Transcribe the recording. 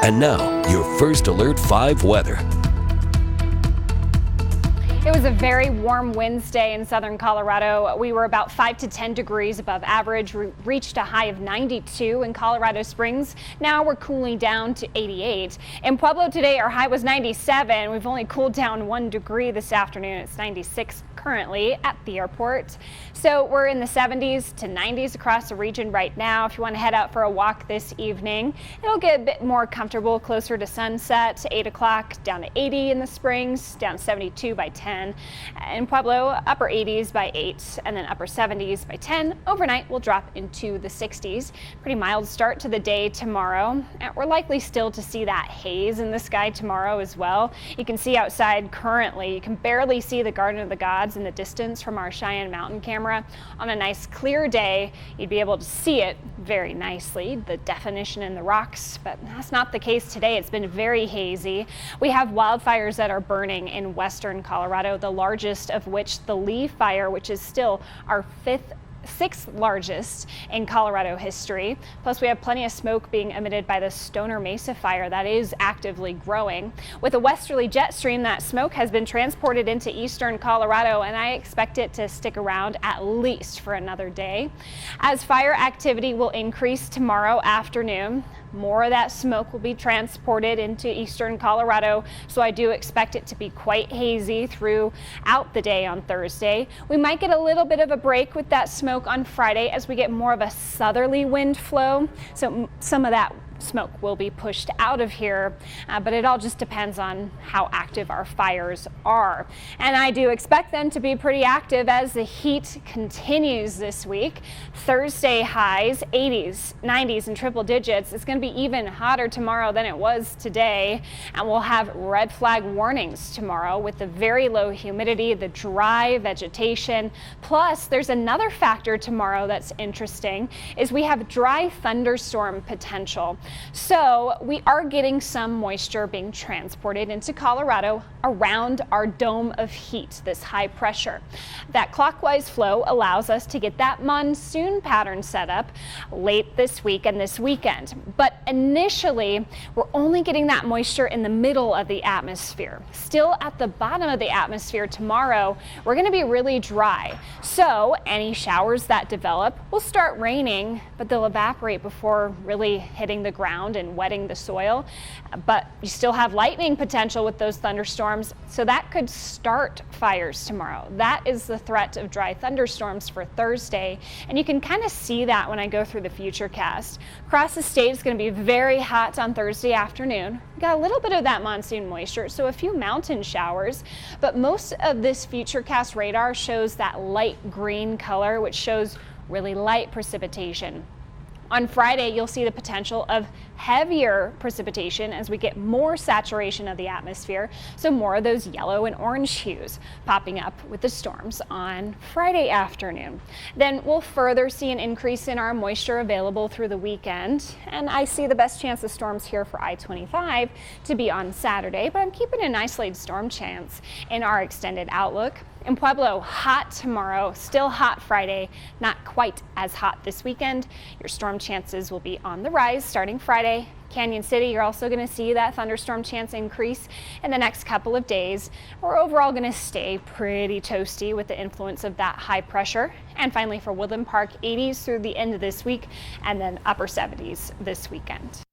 And now, your first Alert 5 weather. It was a very warm Wednesday in southern Colorado. We were about 5 to 10 degrees above average. We reached a high of 92 in Colorado Springs. Now we're cooling down to 88. In Pueblo today, our high was 97. We've only cooled down 1 degree this afternoon. It's 96 currently at the airport. So we're in the 70s to 90s across the region right now. If you want to head out for a walk this evening, it'll get a bit more comfortable closer to sunset. 8 o'clock down to 80 in the Springs, down 72 by 10. In Pueblo, upper 80s by 8 and then upper 70s by 10. Overnight will drop into the 60s. Pretty mild start to the day tomorrow. And we're likely still to see that haze in the sky tomorrow as well. You can see outside currently, you can barely see the Garden of the Gods in the distance from our Cheyenne Mountain camera. On a nice clear day, you'd be able to see it very nicely, the definition in the rocks, but that's not the case today. It's been very hazy. We have wildfires that are burning in western Colorado, the largest of which the wildfire, which is still our sixth largest in Colorado history. Plus, we have plenty of smoke being emitted by the Stoner Mesa fire that is actively growing. With a westerly jet stream, that smoke has been transported into eastern Colorado, and I expect it to stick around at least for another day. As fire activity will increase tomorrow afternoon, more of that smoke will be transported into eastern Colorado, so I do expect it to be quite hazy throughout the day on Thursday. We might get a little bit of a break with that smoke on Friday as we get more of a southerly wind flow, so some of that smoke will be pushed out of here, but it all just depends on how active our fires are. And I do expect them to be pretty active as the heat continues this week. Thursday highs 80s, 90s, and triple digits. It's going to be even hotter tomorrow than it was today, and we'll have red flag warnings tomorrow with the very low humidity, the dry vegetation. Plus, there's another factor tomorrow that's interesting, is we have dry thunderstorm potential. So we are getting some moisture being transported into Colorado around our dome of heat, this high pressure. That clockwise flow allows us to get that monsoon pattern set up late this week and this weekend. But initially, we're only getting that moisture in the middle of the atmosphere. Still at the bottom of the atmosphere tomorrow, we're going to be really dry. So any showers that develop will start raining, but they'll evaporate before really hitting the ground and wetting the soil. But you still have lightning potential with those thunderstorms, so that could start fires tomorrow. That is the threat of dry thunderstorms for Thursday, and you can kind of see that when I go through the futurecast. Across the state, it's going to be very hot on Thursday afternoon. We got a little bit of that monsoon moisture, so a few mountain showers, but most of this futurecast radar shows that light green color, which shows really light precipitation. On Friday, you'll see the potential of heavier precipitation as we get more saturation of the atmosphere, so more of those yellow and orange hues popping up with the storms on Friday afternoon. Then we'll further see an increase in our moisture available through the weekend, and I see the best chance of storms here for I-25 to be on Saturday, but I'm keeping an isolated storm chance in our extended outlook. In Pueblo, hot tomorrow, still hot Friday, not quite as hot this weekend. Your storm chances will be on the rise starting Friday. Canyon City, you're also going to see that thunderstorm chance increase in the next couple of days. We're overall going to stay pretty toasty with the influence of that high pressure. And finally for Woodland Park, 80s through the end of this week and then upper 70s this weekend.